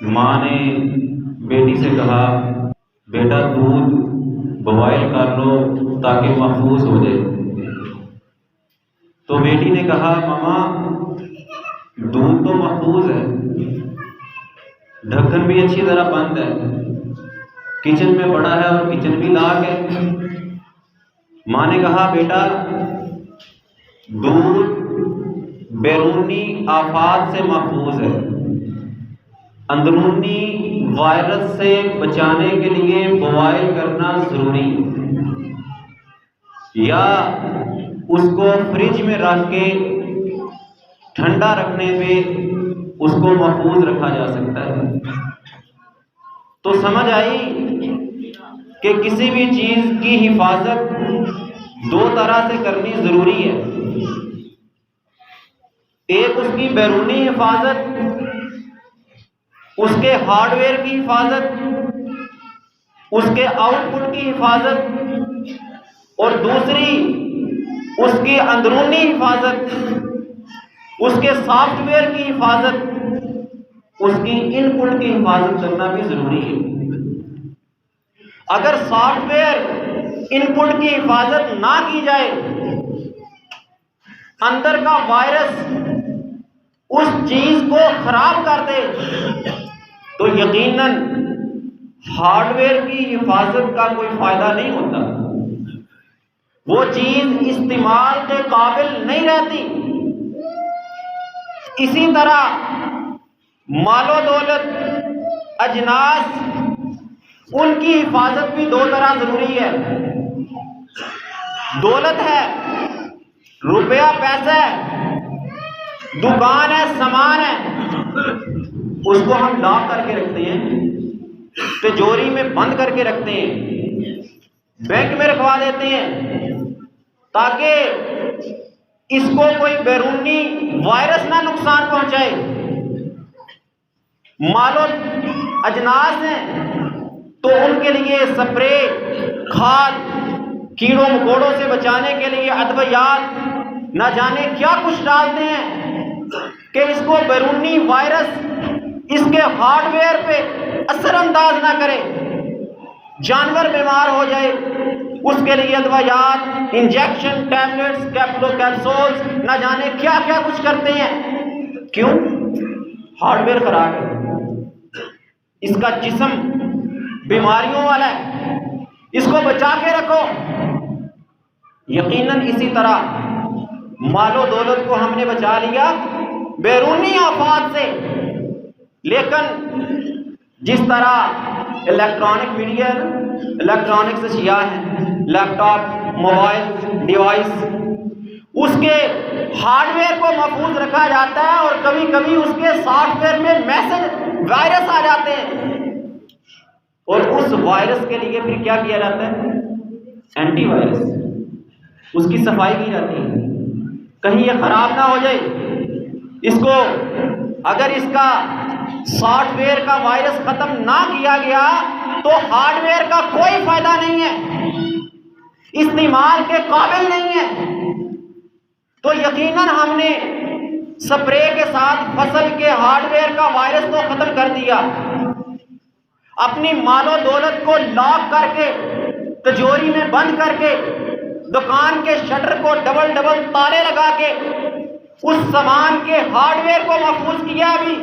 माँ ने बेटी से कहा, बेटा दूध बॉयल कर लो ताकि महफूज हो जाए। तो बेटी ने कहा, मामा दूध तो महफूज है, ढक्कन भी अच्छी तरह बंद है, किचन में पड़ा है और किचन भी लॉक है। माँ ने कहा, बेटा दूध बैरूनी आफात से महफूज है, अंदरूनी वायरस से बचाने के लिए बॉयल करना जरूरी है, या उसको फ्रिज में रख के ठंडा रखने पे उसको महफूज रखा जा सकता है। तो समझ आई कि किसी भी चीज की हिफाजत दो तरह से करनी जरूरी है। एक उसकी बैरूनी हिफाजत, उसके हार्डवेयर की हिफाजत, उसके आउटपुट की हिफाजत, और दूसरी उसकी अंदरूनी हिफाजत, उसके सॉफ्टवेयर की हिफाजत, उसकी इनपुट की हिफाजत करना भी जरूरी है। अगर सॉफ्टवेयर इनपुट की हिफाजत ना की जाए, अंदर का वायरस उस चीज को खराब कर दे, तो यकीनन हार्डवेयर की हिफाजत का कोई फायदा नहीं होता, वो चीज इस्तेमाल के काबिल नहीं रहती। इसी तरह मालो दौलत, अजनास, उनकी हिफाजत भी दो तरह जरूरी है। दौलत है, रुपया पैसा है, दुकान है, सामान है, उसको हम लॉक करके रखते हैं, तिजोरी में बंद करके रखते हैं, बैंक में रखवा देते हैं ताकि इसको कोई बैरूनी वायरस ना नुकसान पहुंचाए। मालो अजनास हैं तो उनके लिए स्प्रे, खाद, कीड़ों मकोड़ों से बचाने के लिए अद्वियात, न जाने क्या कुछ डालते हैं कि इसको बैरूनी वायरस इसके हार्डवेयर पे असरअंदाज ना करे, जानवर बीमार हो जाए, उसके लिए अद्वियात, इंजेक्शन, टैबलेट्स, कैप्सूल्स, न जाने क्या क्या कुछ करते हैं। क्यों? हार्डवेयर खराब है, इसका जिस्म बीमारियों वाला है, इसको बचा के रखो। यकीनन इसी तरह मालो दौलत को हमने बचा लिया बैरूनी आफात से, लेकिन जिस तरह इलेक्ट्रॉनिक मीडिया, इलेक्ट्रॉनिक्स अशिया है, लैपटॉप, मोबाइल डिवाइस, उसके हार्डवेयर को महफूज रखा जाता है और कभी कभी उसके सॉफ्टवेयर में मैसेज वायरस आ जाते हैं, और उस वायरस के लिए फिर क्या किया जाता है? एंटीवायरस, उसकी सफाई की जाती है, कहीं ये खराब ना हो जाए। इसको अगर इसका सॉफ्टवेयर का वायरस खत्म ना किया गया तो हार्डवेयर का कोई फायदा नहीं है, इस्तेमाल के काबिल नहीं है। तो यकीनन हमने स्प्रे के साथ फसल के हार्डवेयर का वायरस तो खत्म कर दिया, अपनी मालो दौलत को लॉक करके, तिजोरी में बंद करके, दुकान के शटर को डबल डबल ताले लगा के उस सामान के हार्डवेयर को महफूज किया, भी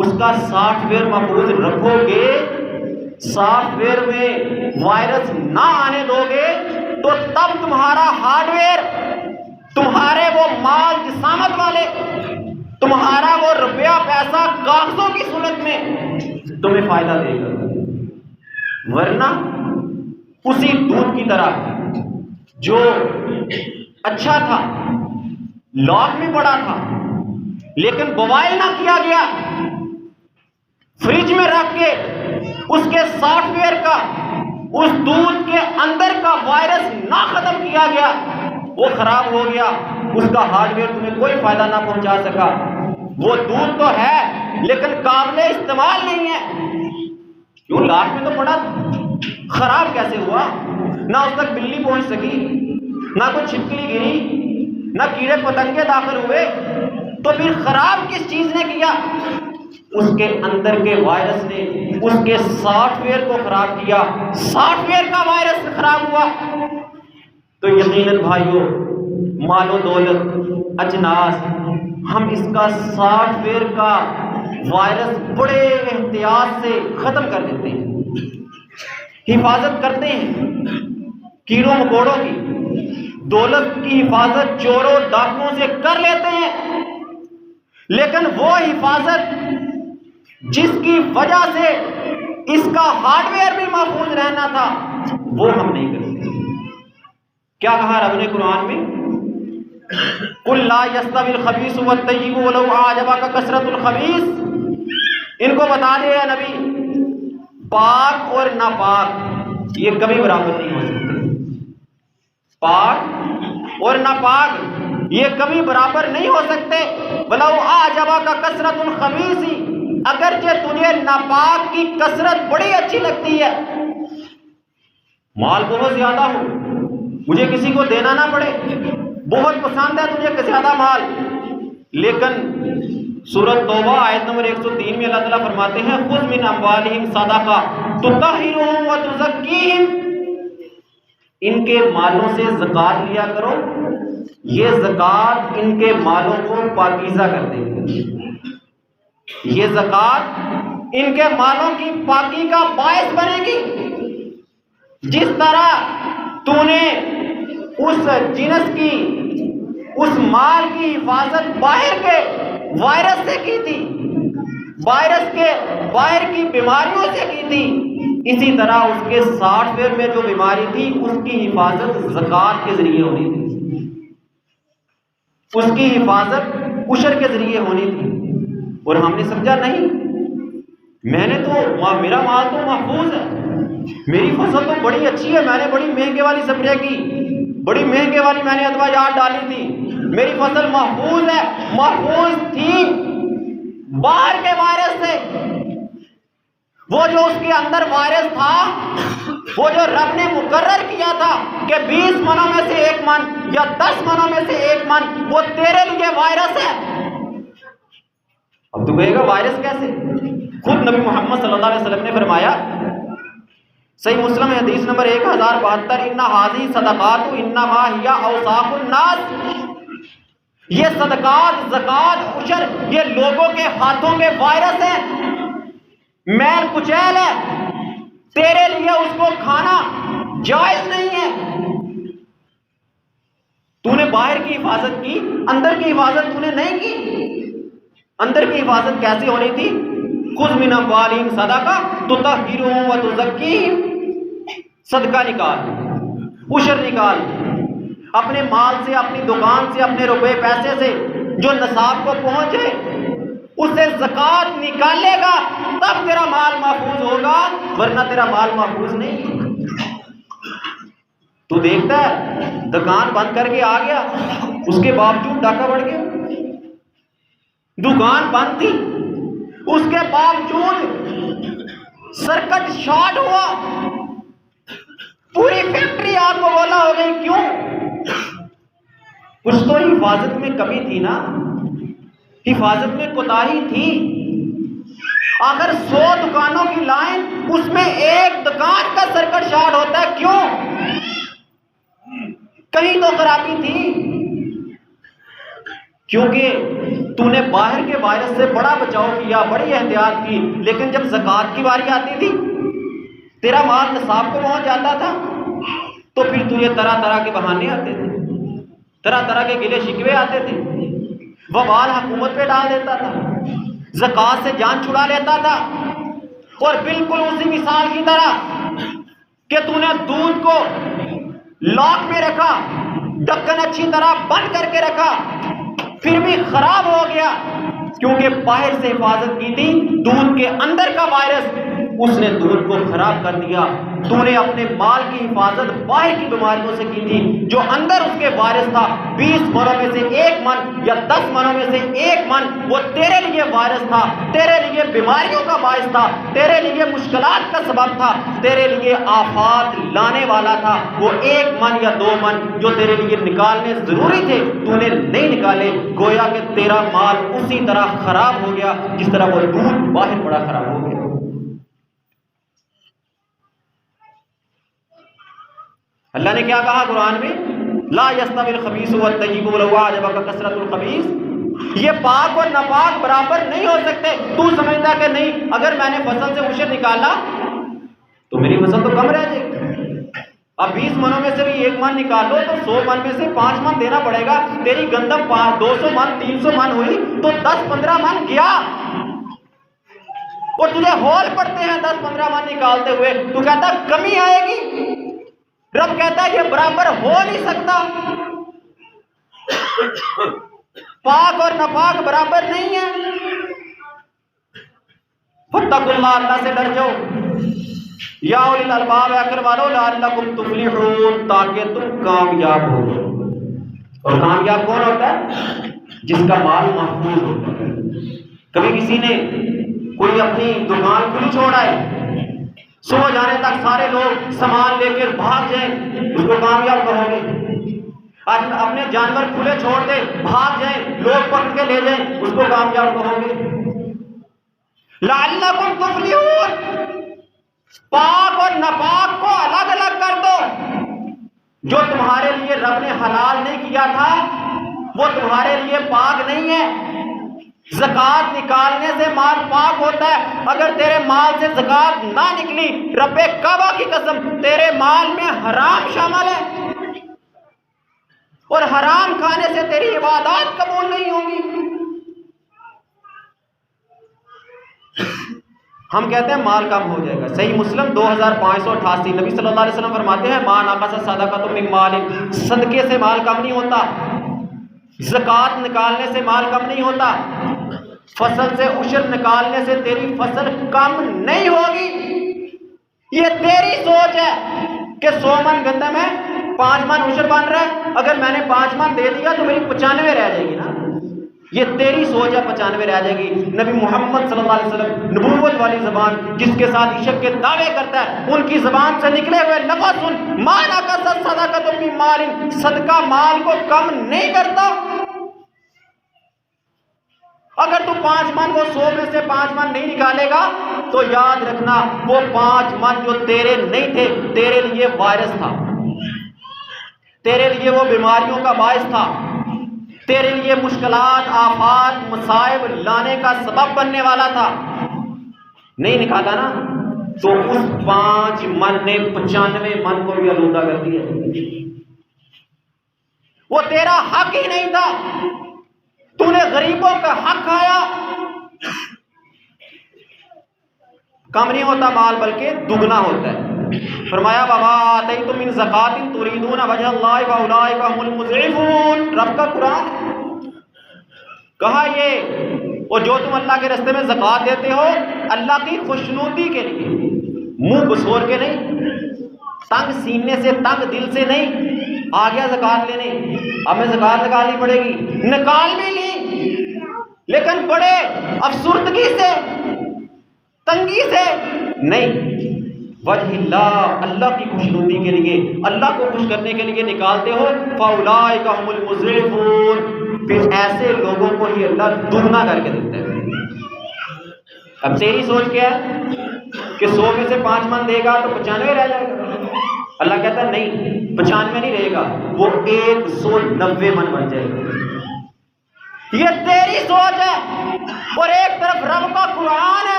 उसका सॉफ्टवेयर महफूज रखोगे, सॉफ्टवेयर में वायरस ना आने दोगे, तो तब तुम्हारा हार्डवेयर, तुम्हारे वो माल जिसामत वाले, तुम्हारा वो रुपया पैसा कागजों की सूरत में तुम्हें फायदा देगा। वरना उसी दूध की तरह जो अच्छा था, लॉक में पड़ा था, लेकिन बॉयल ना किया गया, फ्रिज में रख के उसके सॉफ्टवेयर का, उस दूध के अंदर का वायरस ना खत्म किया गया, वो खराब हो गया, उसका हार्डवेयर तुम्हें कोई फायदा ना पहुंचा सका। वो दूध तो है लेकिन काबिल इस्तेमाल नहीं है। क्यों? लाख में तो पड़ा था, खराब कैसे हुआ? ना उस तक बिल्ली पहुंच सकी, ना कोई छिपकली गिरी, ना कीड़े पतंगे दाखिल हुए, तो फिर खराब किस चीज ने किया? उसके अंदर के वायरस ने उसके सॉफ्टवेयर को खराब किया, सॉफ्टवेयर का वायरस खराब हुआ। तो यकीनन भाइयों, मालो दौलत, अजनास, हम इसका सॉफ्टवेयर का वायरस बड़े एहतियात से खत्म कर देते हैं, हिफाजत करते हैं कीड़ों मकोड़ों की, दौलत की हिफाजत चोरों डाकुओं से कर लेते हैं, लेकिन वो हिफाजत जिसकी वजह से इसका हार्डवेयर भी महफूज रहना था, वो हम नहीं करते। क्या कहा रब ने कुरान में? कुल ला यस्तविल खबीस व तय्यिब वलौ आजबका कसरतुल खबीस। इनको बता दे या नबी, पाक और नापाक ये कभी बराबर नहीं हो सकते। पाक और नापाक ये कभी बराबर नहीं हो सकते। वलौ आजबका कसरतुल खबीस, अगरचे तुझे नापाक की कसरत बड़ी अच्छी लगती है, माल बहुत ज्यादा हो, मुझे किसी को देना ना पड़े, बहुत पसंद है तुझे ज्यादा माल, लेकिन सूरत तौबा आयत नंबर 103 में अल्लाह ताला फरमाते हैं, खुज़ मिन अम्वालिहिम सदका तुतहिरुहुम व तुज़क्कीहिम, इनके मालों से ज़कात लिया करो, ये ज़कात इनके मालों को पाकीज़ा कर देगी, ये ज़कात इनके मालों की पाकी का बायस बनेगी। जिस तरह तूने उस जिनस की, उस माल की हिफाजत बाहर के वायरस से की थी, वायरस के बाहर की बीमारियों से की थी, इसी तरह उसके सॉफ्टवेयर में जो बीमारी थी उसकी हिफाजत ज़कात के जरिए होनी थी, उसकी हिफाजत उशर के जरिए होनी थी। और हमने समझा नहीं, मैंने तो मेरा माल तो महफूज है, मेरी फसल तो बड़ी अच्छी है, मैंने बड़ी महंगे वाली स्प्रे की, बड़ी महंगे वाली मैंने अदवायात डाली थी, मेरी फसल महफूज है। महफूज थी बाहर के वायरस से, वो जो उसके अंदर वायरस था, वो जो रब ने मुकर्रर किया था कि 20 मनों में से 1 मन या 10 मनों में से 1 मन वो तेरे लिए वायरस है। अब तू कहेगा वायरस कैसे? खुद नबी मोहम्मद सल्लल्लाहु अलैहि वसल्लम ने फरमाया, सही मुस्लिम हदीस नंबर 1072, इन्ना हाजी सदकातु इन्नमा हिया औसाकुन नास, ये सदकात, ज़कात, उशर ये लोगों के हाथों के वायरस हैं, मैल कुचैल है, तेरे लिए उसको खाना जायज नहीं है। तूने बाहर की हिफाजत की, अंदर की हिफाजत तूने नहीं की। अंदर की हिफाजत कैसे होनी थी? खुज़ मिन अम्वालिहिम सदका तुतहिरुहुम व तुज़क्कीहिम, सदका निकाल, उशर निकाल, अपने माल से, अपनी दुकान से, अपने रुपए पैसे से जो नसाब को पहुंचे उससे ज़कात निकालेगा, तब तेरा माल महफूज होगा, वरना तेरा माल महफूज नहीं। तू देखता है दुकान बंद करके आ गया, उसके बावजूद डाका बढ़ गया, दुकान बंद थी उसके बावजूद सर्किट शॉर्ट हुआ, पूरी फैक्ट्री आग बबूला हो गई। क्यों? कुछ तो हिफाजत में कमी थी ना, हिफाजत में कोताही थी। अगर 100 दुकानों की लाइन, उसमें एक दुकान का सर्किट शॉर्ट होता है, क्यों? कहीं तो खराबी थी, क्योंकि तूने बाहर के वायरस से बड़ा बचाव किया, बड़ी एहतियात की, लेकिन जब ज़कात की बारी आती थी, तेरा माल निसाब को पहुंच जाता था, तो फिर तुझे तरह तरह के बहाने आते थे, तरह तरह के गिले शिकवे आते थे, वबाल हुकूमत पे डाल देता था, ज़कात से जान छुड़ा लेता था। और बिल्कुल उसी मिसाल की तरह कि तूने दूध को लॉक में रखा, ढक्कन अच्छी तरह बंद करके रखा, फिर भी खराब हो गया, क्योंकि बाहर से हिफाजत की थी, दूध के अंदर का वायरस उसने दूध को खराब कर दिया। तूने अपने माल की हिफाजत बाहर की बीमारियों से की थी, जो अंदर उसके वारिस था। 20 मनों में से 1 मन या 10 मनों में से 1 मन वो तेरे लिए वारिस था, तेरे लिए बीमारियों का बायस था, तेरे लिए मुश्किलात का सबब था, तेरे लिए आफात लाने वाला था। वो 1 मन या 2 मन जो तेरे लिए निकालने जरूरी थे, तूने नहीं निकाले। गोया कि तेरा माल उसी तरह खराब हो गया जिस तरह वो दूध बाहर बड़ा खराब हो गया। अल्लाह ने क्या कहा कुरान में? ला यस्तविल खबीस व तय्यिब वलौ अअजबका कसरतुल खबीस। ये पाक और नापाक बराबर नहीं हो सकते। तू समझता कि नहीं, अगर मैंने फसल से उशर निकाला तो मेरी फसल तो कम रह जाएगी। अब 20 मनों में से भी 1 मन निकालो तो 100 मन में से 5 मन देना पड़ेगा। तेरी गंदम 200 मन 300 मन हुई तो 10-15 मन गया, और तुझे हौल पड़ते हैं 10-15 मन निकालते हुए। तू कहता कमी आएगी। रब कहता है ये बराबर हो नहीं सकता। पाक और नापाक बराबर नहीं है। फत्तकुल्लाह, अल्लाह से डर जाओ। या उलिल अलबाब, अक्ल वालों, लअल्लकुम तुफ्लिहून, ताकि तुम कामयाब हो। और कामयाब कौन होता है? जिसका माल महफूज होता है। कभी किसी ने कोई अपनी दुकान खुली छोड़ आए, सुबह जाने तक सारे लोग सामान लेकर भाग जाएं, उसको कामयाब कहोगे? अपने जानवर खुले छोड़ दे, भाग जाएं, लोग पकड़ के ले जाएं, उसको कामयाब कहोगे? लअल्लकुम तुफ्लिहून, पाक और नापाक को अलग अलग कर दो। जो तुम्हारे लिए रब ने हलाल नहीं किया था वो तुम्हारे लिए पाक नहीं है। ज़कात निकालने से माल पाक होता है। अगर तेरे माल से ज़कात ना निकली, रब्बे काबा की कसम, तेरे माल में हराम शामिल है, और हराम खाने से तेरी इबादत कबूल नहीं होगी। हम कहते हैं माल कम हो जाएगा। सही मुस्लिम 2588, नबी सल्लल्लाहु अलैहि वसल्लम फरमाते हैं मा नक़सा सदक़तुम मिन मालिन, सदके से माल कम नहीं होता, ज़कात निकालने से माल कम नहीं होता, फसल से उशर निकालने से तेरी फसल कम नहीं होगी। ये तेरी सोच है कि 100 मन गंदम है, 5 मन उशर बन रहा है, अगर मैंने 5 मन दे दिया तो मेरी 95 रह जाएगी ना। ये तेरी सोच है, 95 रह जाएगी। नबी मोहम्मद सल्लल्लाहु अलैहि वसल्लम नबूवत वाली ज़बान जिसके साथ इश्क के दावे करता है, उनकी ज़बान से निकले हुए लफ्ज़ सुन, मा नक़सा सदक़तुम मिन मालिन, सदका माल को कम नहीं करता। अगर तू 5 मन वो 100 में से 5 मन नहीं निकालेगा तो याद रखना वो 5 मन जो तेरे नहीं थे, तेरे लिए वायरस था, तेरे लिए वो बीमारियों का बायस था, तेरे लिए मुश्किलात, आफात, मसाइब लाने का सबब बनने वाला था। नहीं निकाला ना तो उस 5 मन ने 95 मन को भी आलूदा कर दिया। वो तेरा हक ही नहीं था, तूने गरीबों का हक खाया। कम नहीं होता माल बल्कि दुगना होता है। फरमाया वमा आतैतुम मिन ज़कातिन तुरीदूना वजहल्लाहि फउलाइका हुमुल मुज़इफून, रब का कुरान। कहा ये और जो तुम अल्लाह के रास्ते में ज़कात देते हो अल्लाह की खुशनुदी के लिए, मुंह बसोर के नहीं, तंग सीने से, तंग दिल से नहीं। आ गया ज़कात लेने, अब मैं ज़कात निकालनी पड़ेगी, निकाल भी ली लेकिन बड़े अफसुर्दगी से, तंगी से नहीं। वजहिल्लाह, अल्लाह की खुशनुदी के लिए, अल्लाह को खुश करने के लिए निकालते हो। फउलाइका हुमुल मुज़इफून, फिर ऐसे लोगों को ही अल्लाह दुगना करके देता है। अब तेरी सोच क्या है कि 100 में से 5 मन देगा तो 95 रह जाएगा। अल्लाह कहता है नहीं, 95 नहीं रहेगा, वो 190 मन बन जाएगा। ये तेरी सोच है, और एक तरफ रब का कुरान है।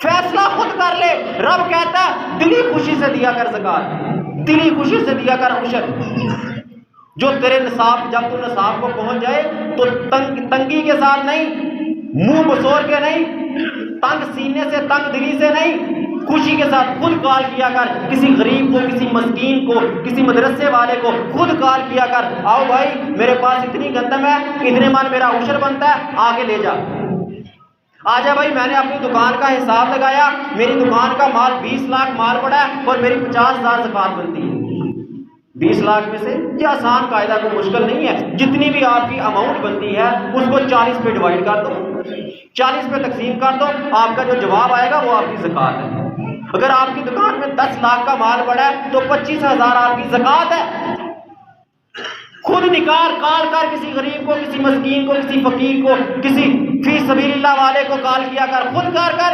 फैसला खुद कर ले। रब कहता है दिली खुशी से दिया कर ज़कात, दिली खुशी से दिया कर उशर। जो तेरे निसाब, जब तू निसाब को पहुंच जाए तो तंगी के साथ नहीं, मुंह बसोर के नहीं, तंग सीने से, तंग दिली से नहीं, खुशी के साथ खुद कॉल किया कर। किसी गरीब को, किसी मस्कीन को, किसी मदरसे वाले को खुद कॉल किया कर, आओ भाई मेरे पास इतनी गंदम है, इतने मन मेरा उशर बनता है, आगे ले जा। आजा भाई, मैंने अपनी दुकान का हिसाब लगाया, मेरी दुकान का माल 20 लाख माल पड़ा है और मेरी 50,000 ज़कात बनती है 20 लाख में से। ये आसान कायदा, कोई मुश्किल नहीं है। जितनी भी आपकी अमाउंट बनती है उसको 40 पे डिवाइड कर दो, 40 पे तकसीम कर दो, आपका जो जवाब आएगा वो आपकी ज़कात है। अगर आपकी दुकान में 10 लाख का माल पड़ा है तो 25,000 आपकी ज़कात है। खुद निकाल काल कर किसी गरीब को, किसी मस्कीन को, किसी फकीर को, किसी फी सबीलिल्लाह वाले को कॉल किया कर, खुद कर।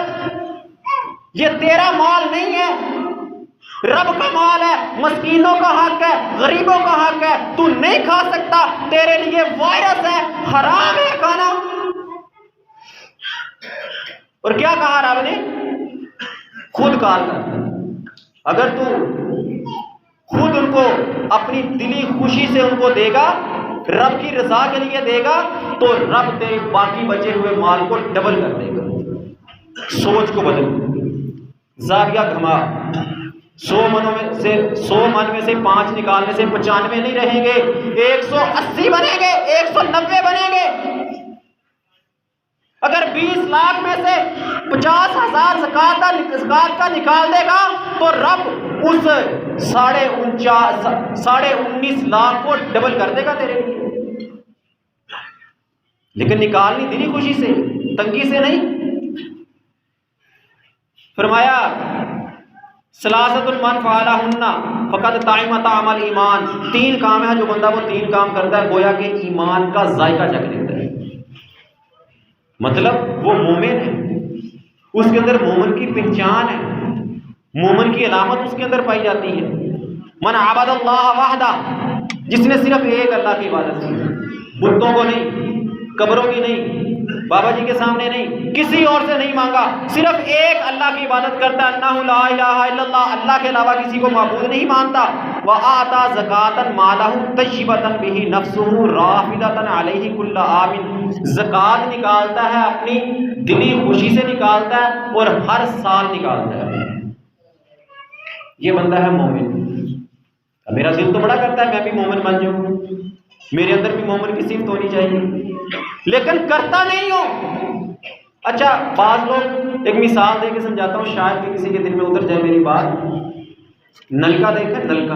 ये तेरा माल नहीं है, रब का माल है, मस्कीनों का हक है, गरीबों का हक है। तू नहीं खा सकता, तेरे लिए वायरस है, हराम है खाना। और क्या कहा रब ने? खुद कॉल कर। अगर तू खुद उनको अपनी दिली खुशी से उनको देगा, रब की रजा के लिए देगा, तो रब तेरे बाकी बचे हुए माल को डबल कर देगा। सोच को बदल, जाविया घुमा। 100 मन में से 5 निकालने से 95 नहीं रहेंगे, 180 बनेंगे, 190 बनेंगे। अगर 20 लाख में से 50,000 ज़कात का निकाल देगा तो रब उस 19.5 लाख को डबल कर देगा तेरे लिए। लेकिन निकालनी दिली खुशी से, तंगी से नहीं। फरमाया सलासतुल मन फ़अलहुन्ना फ़क़द ताइम ताअमल ईमान। 3 काम है, जो बंदा वो 3 काम करता है गोया के ईमान का जायका चख लेता है। मतलब वो मोमिन है, उसके अंदर मोमिन की पहचान है, मोमिन की अलामत उसके अंदर पाई जाती है। मन आबदल्लाह वहदा, जिसने सिर्फ एक अल्लाह की इबादत की, बुतों को नहीं, कब्रों की नहीं, बाबा जी के सामने नहीं, किसी और से नहीं मांगा, सिर्फ एक अल्लाह की इबादत करता है। अन्नहु ला इलाहा इल्लल्लाह, अल्लाह के अलावा किसी को माबूद नहीं मानता। व आता ज़कातन मालहु तय्यबतन बिही नफ्सुहु राफिदतन अलैहि कुल्ल आमिन। ज़कात निकालता है, अपनी दिली खुशी से निकालता है और हर साल निकालता है। ये बंदा है मोमिन। मेरा दिल तो बड़ा करता है मैं भी मोमिन बन जाऊं, मेरे अंदर भी मोमिन की सिफ़त होनी चाहिए, लेकिन करता नहीं हूं। अच्छा, बाज लोग, एक मिसाल देके समझाता हूं, शायद कि किसी के दिल में उतर जाए मेरी बात। नलका देखें, नलका,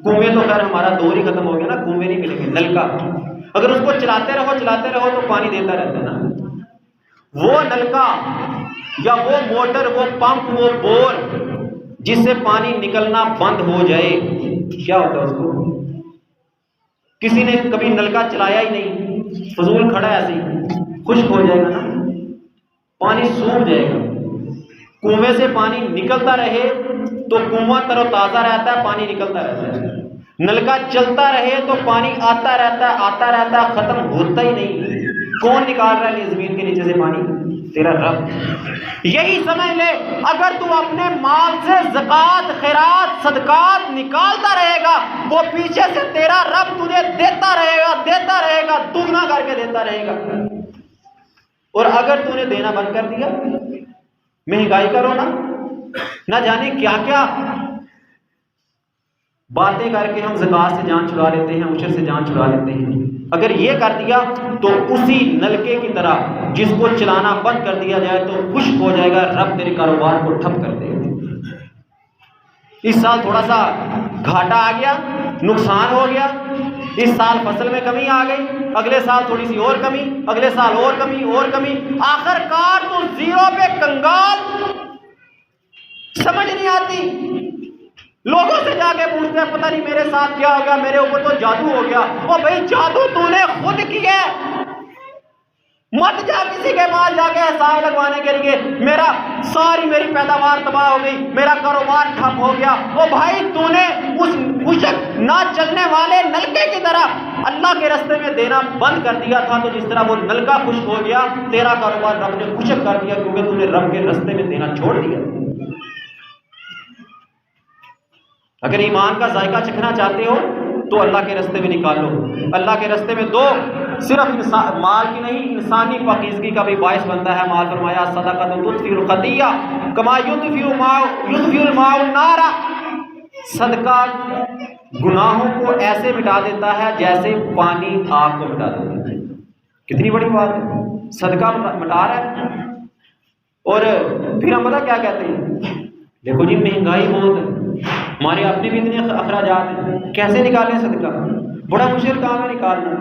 कुएं तो खैर हमारा दौर ही खत्म हो गया ना, कुएं नहीं मिलेंगे। नलका अगर उसको चलाते रहो तो पानी देता रहता है ना। वो नलका या वो मोटर, वो पंप, वो बोर जिससे पानी निकलना बंद हो जाए, क्या होता है उसको? किसी ने कभी नलका चलाया ही नहीं, फजूल खड़ा ऐसे ही, खुश्क हो जाएगा ना, पानी सूख जाएगा। कुएं से पानी निकलता रहे तो कुआं तरोताजा रहता है, पानी निकलता रहता है। नलका चलता रहे तो पानी आता रहता है, खत्म होता ही नहीं। कौन निकाल रहा है जमीन के नीचे से पानी? तेरा रब। यही समझ ले, अगर तू अपने माल से ज़कात, खैरात, सदकात निकालता रहेगा, वो पीछे से तेरा रब तुझे देता रहेगा, दुगना करके देता रहेगा। और अगर तूने देना बंद कर दिया, महंगाई करो ना जाने क्या क्या बातें करके हम ज़कात से जान छुड़ा लेते हैं, उशर से जान छुड़ा लेते हैं। अगर ये कर दिया तो उसी नलके की तरह जिसको चलाना बंद कर दिया जाए तो खुश्क हो जाएगा, रब तेरे कारोबार को ठप कर देगा। इस साल थोड़ा सा घाटा आ गया, नुकसान हो गया, इस साल फसल में कमी आ गई, अगले साल थोड़ी सी और कमी, अगले साल और कमी, आखिरकार तो जीरो पे कंगाल। समझ नहीं आती। लोगों से जाके पूछते हैं पता नहीं मेरे साथ क्या हो गया, मेरे ऊपर तो जादू हो गया। ओ भाई, जादू तूने खुद किया, मत जा किसी के पास जाके हिसाब लगवाने के लिए मेरी पैदावार तबाह हो गई, मेरा कारोबार ठप हो गया। ओ भाई, तूने उस खुशक ना चलने वाले नलके की तरह अल्लाह के रास्ते में देना बंद कर दिया था, तो जिस तरह वो नलका खुश्क हो गया, तेरा कारोबार रब ने खुशक कर दिया, क्योंकि तूने रब के रास्ते में देना छोड़ दिया। अगर ईमान का जायका चखना चाहते हो तो अल्लाह के रास्ते में निकालो। अल्लाह के रास्ते में दो, सिर्फ माल की नहीं, इंसानी पाकीज़गी का भी बायस बनता है माल। फरमाया सदका तो तुत्फिउल खतिया कमा युत्फिउल माउ नारा। सदका गुनाहों को ऐसे मिटा देता है जैसे पानी आग को मिटा देता है। कितनी बड़ी बात है, सदका मिटा रहा है। और फिर हम पता क्या कहते हैं, देखो जी महंगाई बहुत है, हमारे अपने भी इतने अखराजात हैं, कैसे निकालें सदका, बड़ा मुश्किल काम है निकालना।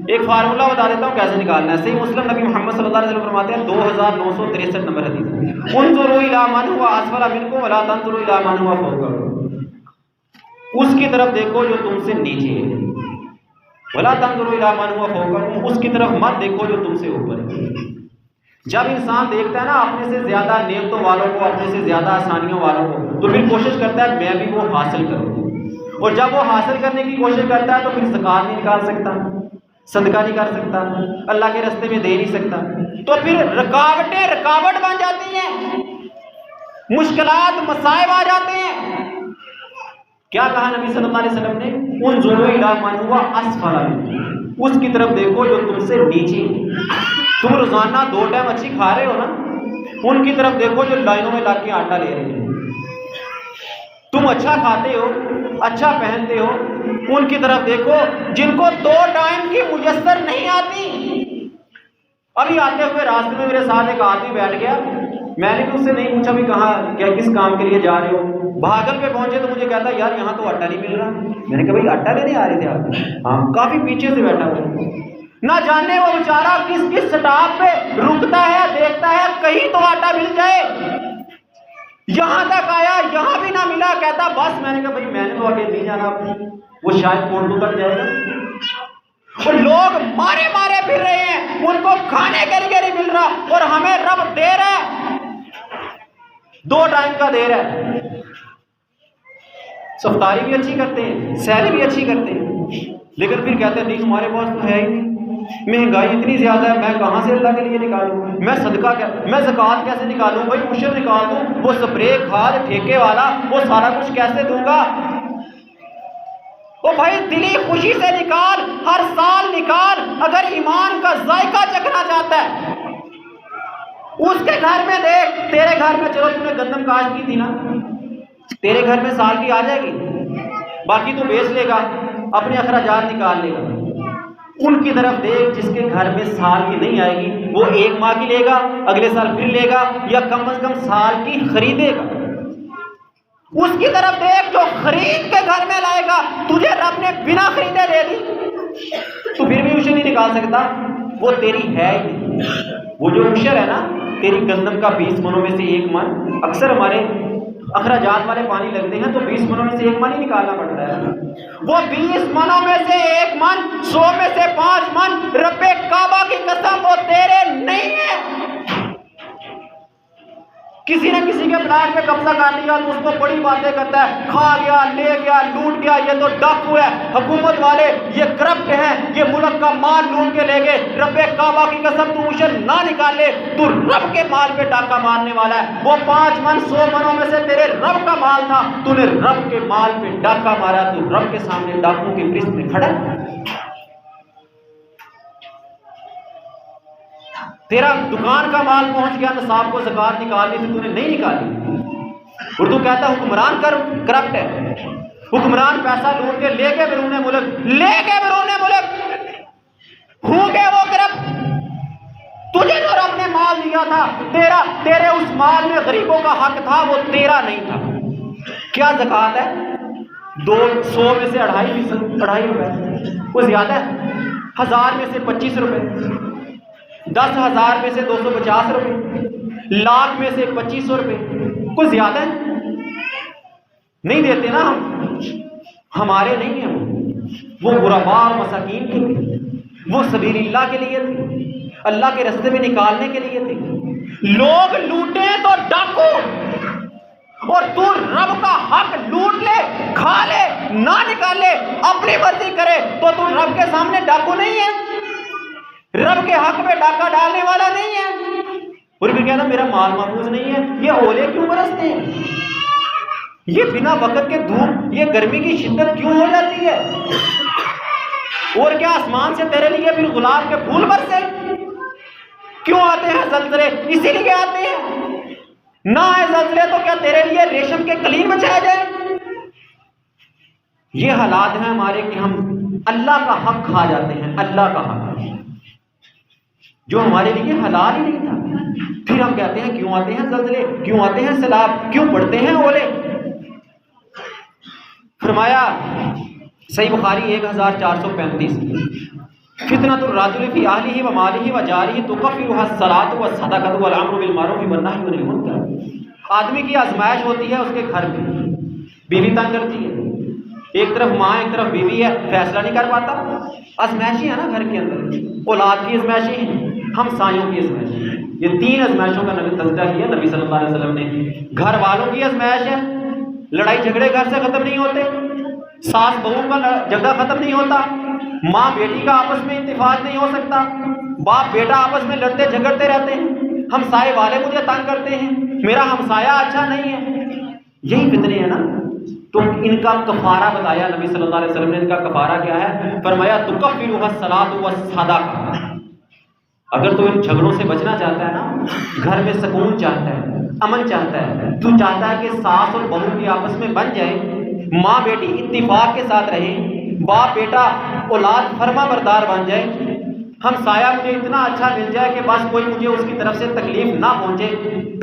एक फार्मूला बता देता हूँ कैसे निकालना है। सही मुस्लिम नबी मोहम्मद सल्लल्लाहु अलैहि वसल्लम फरमाते हैं 2963 नंबर हदीस, उन्जुरू इला मन हुवा अस्फला मिनकुम वला तंजुरू इला मन हुवा फौककुम, उसकी तरफ देखो जो तुमसे नीचे है, वला तंजुरू इला मन हुवा फौककुम, उसकी तरफ मत देखो जो तुमसे ऊपर है। जब इंसान देखता है ना अपने से ज्यादा नेमतों वालों को, अपने से ज्यादा आसानियों वालों को, तो फिर कोशिश करता है मैं भी वो हासिल करूँ, और जब वो हासिल करने की कोशिश करता है तो फिर ज़कात नहीं निकाल सकता, सदका नहीं कर सकता, अल्लाह के रास्ते में दे नहीं सकता, तो फिर रुकावट बन जाती हैं, मुश्किलात मसाइब आ जाते हैं। क्या कहा नबी सल्लल्लाहु अलैहि वसल्लम ने, उन्जुरू इला मन हुवा अस्फला मिनकुम, उसकी तरफ देखो जो तुमसे नीचे। तुम रोजाना 2 टाइम अच्छी खा रहे हो ना, उनकी तरफ देखो जो लाइनों में लाके आटा ले रहे हैं। तुम अच्छा खाते हो, अच्छा पहनते हो, उनकी तरफ देखो जिनको 2 टाइम की मुयस्सर नहीं आती। अभी आते हुए रास्ते में मेरे साथ एक आदमी बैठ गया, मैंने भी उससे नहीं पूछा भी कहाँ क्या किस काम के लिए जा रहे हो, भागल पे पहुंचे तो मुझे कहता यार यहाँ तो आटा नहीं मिल रहा। मैंने कहा भाई आटा लेने आ रहे थे आप? हाँ, काफी पीछे से बैठा हुआ, ना जाने वो बेचारा किस किस स्टॉप पे रुकता है, देखता है कहीं तो आटा मिल जाए, यहां तक आया, यहां भी ना मिला, कहता बस। मैंने कहा भाई मैंने तो आगे नहीं जाना, वो शायद पोर्टू तक जाएगा। और लोग मारे मारे फिर रहे हैं, उनको खाने के लिए नहीं मिल रहा, और हमें रब दे रहा है, 2 टाइम का दे रहा है। सफ्तारी भी अच्छी करते हैं, सहरी भी अच्छी करते हैं, लेकिन फिर कहते हैं नहीं हमारे पास तो है ही नहीं, महंगाई इतनी ज्यादा है, मैं कहां से अल्लाह के लिए निकालूं, मैं सदका क्या, मैं ज़कात कैसे निकालूं, भाई उशर निकाल दूं, वो स्प्रे खाद ठेके वाला वो सारा कुछ कैसे दूंगा। ओ भाई दिली खुशी से निकाल, हर साल निकाल। अगर ईमान का जायका चखना चाहता है उसके घर में देख, तेरे घर में चलो तूने गंदम काश्त की थी ना, तेरे घर में साल की आ जाएगी, बाकी तू बेच लेगा, अपने अखराजात निकाल लेगा। उनकी तरफ देख जिसके घर में साल की नहीं आएगी, वो 1 माह की लेगा, अगले साल फिर लेगा, या कम से कम साल की खरीदेगा। उसकी तरफ देख जो खरीद के घर में लाएगा, तुझे रब ने बिना खरीदे दे दी, तू फिर भी उसे नहीं निकाल सकता, वो तेरी है ही नहीं। वो जो उशर है ना, तेरी गंदम का 20 मनों में से 1 मन, अक्सर हमारे अखराजात वाले पानी लगते हैं तो 20 मनों में से 1 मन ही निकालना पड़ता है। वो 20 मनों में से 1 मन, 100 में से 5 मन, रब्बे काबा की कसम वो तेरे नहीं है। किसी ने किसी के प्लाट पे कब्जा कर लिया तो उसको बड़ी बातें करता है, खा गया, ले गया, लूट गया, ये तो डाकू है, हुकूमत वाले ये करप्ट हैं, ये मुल्क का माल लूट के ले गए। रब्बे काबा की कसम तू उशर ना निकाले, तू रब के माल पे डाका मारने वाला है। वो 5 मन 100 मनों में से तेरे रब का माल था, तूने रब के माल पे डाका मारा, तू रब के सामने डाकू की फरिश्त में खड़ा। तेरा दुकान का माल पहुंच गया, निसाब को ज़कात निकालनी थी, तूने नहीं निकाली। और तू कहता हुक्मरान करप्ट है, हुक्मरान पैसा लूट के ले गए बिरूने मुल्क, हो गए वो करप्ट। तुझे जो रब ने माल दिया था, तेरे उस माल में गरीबों का हक था, वो तेरा नहीं था। क्या ज़कात है? 200 में से 2.5 रुपए, वो ज्यादा है। 1000 में से 25 रुपए, 10,000 में से 250 रुपए, लाख में से 2500 रुपए, कुछ ज्यादा है? नहीं देते ना हम, हमारे नहीं है वो गुरबा और मसाकीन के थे, वो सबीलिल्लाह के लिए थे, अल्लाह के रास्ते में निकालने के लिए थे। लोग लूटे तो डाकू, और तू रब का हक लूट ले, खा ले, ना निकाले, अपनी मर्जी करे, तो तू रब के सामने डाकू नहीं है, रब के हक में डाका डालने वाला नहीं है। और फिर कहना मेरा माल महफूज नहीं है। ये ओले क्यों बरसते हैं? ये बिना वक्त के धूप, ये गर्मी की शिद्दत क्यों हो जाती है? और क्या आसमान से तेरे लिए फिर गुलाब के फूल बरसे? क्यों आते हैं ज़लज़ले? इसीलिए आते हैं। ना आए ज़लज़ले तो क्या तेरे लिए रेशम के कलीन बचाए जाए? ये हालात हैं हमारे कि हम अल्लाह का हक खा जाते हैं, अल्लाह का हक जो हमारे लिए हलाल ही नहीं था। फिर हम कहते हैं क्यों आते हैं ज़ल्ज़ले, क्यों आते हैं सैलाब, क्यों पड़ते हैं ओले। फरमाया सही बुखारी 1435, फितनतुर राजुल फी अहलिही व मालिही व जारिही तुकफ्फिरुहा सलातु व सदक़तु वल अम्रु बिल मारूफ़ व नह्यु अनिल मुनकर। आदमी की आजमाइश होती है उसके घर में, बीवी तंग करती है, एक तरफ माँ एक तरफ बीवी है, फैसला नहीं कर पाता, आजमाइशी है ना घर के अंदर, औलाद की आजमाइशी है, हमसायों की आजमाइशी है। ये 3 आजमाइशों का तज़किरा किया नबी सल्लल्लाहु अलैहि वसल्लम ने। घर वालों की आजमाइश है, लड़ाई झगड़े घर से खत्म नहीं होते, सास बहू का झगड़ा खत्म नहीं होता, माँ बेटी का आपस में इत्तेफाक नहीं हो सकता, बाप बेटा आपस में लड़ते झगड़ते रहते हैं, हमसाये वाले मुझे तंग करते हैं, मेरा हमसाया अच्छा नहीं है। यही फितने हैं ना। तो इनका कफारा बताया नबी सल्लल्लाहु अलैहि वसल्लम ने। इनका कफारा क्या है? फरमाया तुकफ्फिरुहा सलातु व सदक़ा। अगर तू इन झगड़ों से बचना चाहता है ना, घर में सुकून चाहता है, अमन चाहता है, तू चाहता है कि सास और बहू की आपस में बन जाए, माँ बेटी इत्तिफाक के साथ रहे, बाप बेटा औलाद फर्मा बरदार बन जाए, हमसाया मुझे इतना अच्छा मिल जाए कि बस कोई मुझे उसकी तरफ से तकलीफ ना पहुंचे,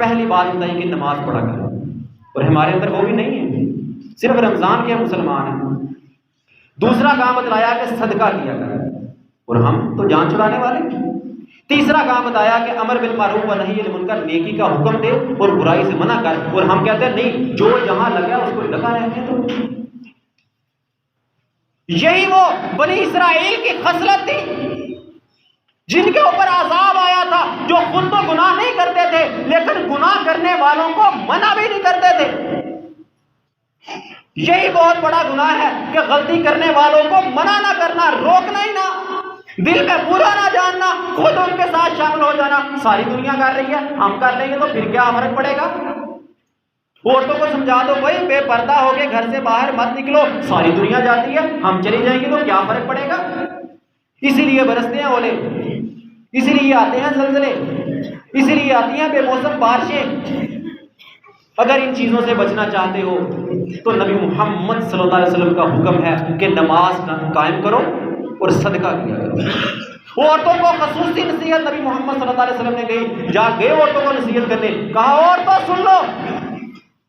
पहली बात बताई कि नमाज पढ़ा करें। और हमारे अंदर वो भी नहीं है, सिर्फ रमजान के मुसलमान हैं। दूसरा काम बतलाया कि सदका किया करें, और हम तो जान छुड़ाने वाले। तीसरा काम बताया कि अमर बिल मारूफ व नही अनिल मुनकर, नेकी का हुक्म दे और बुराई से मना कर। और हम कहते हैं नहीं, जो जहां लगा उसको लगा रहने दो। यही वो बनी इसराइल की खसलत थी जिनके ऊपर अजाब आया था, जो खुद तो गुनाह नहीं करते थे लेकिन गुनाह करने वालों को मना भी नहीं करते थे। यही बहुत बड़ा गुनाह है कि गलती करने वालों को मना ना करना, रोकना ही ना, दिल में बुरा ना जानना, खुद उनके साथ शामिल हो जाना। सारी दुनिया कर रही है, हम कर लेंगे तो फिर क्या फर्क पड़ेगा? औरतों को समझा दो भाई बेपर्दा होके घर से बाहर मत निकलो, सारी दुनिया जाती है, हम चली जाएंगे तो क्या फर्क पड़ेगा? इसीलिए बरसते हैं ओले, इसीलिए आते हैं ज़ल्ज़ले, इसीलिए आती हैं बेमौसम बारिशें। अगर इन चीज़ों से बचना चाहते हो तो नबी मोहम्मद सल्लल्लाहु अलैहि वसल्लम का हुक्म है कि नमाज कायम करो और सदका किया करो। औरतों को खसूसी नसीहत नबी मोहम्मद सल्लल्लाहु अलैहि वसल्लम ने गई, जा गए औरतों को नसीहत करने, कहा औरतों सुन लो,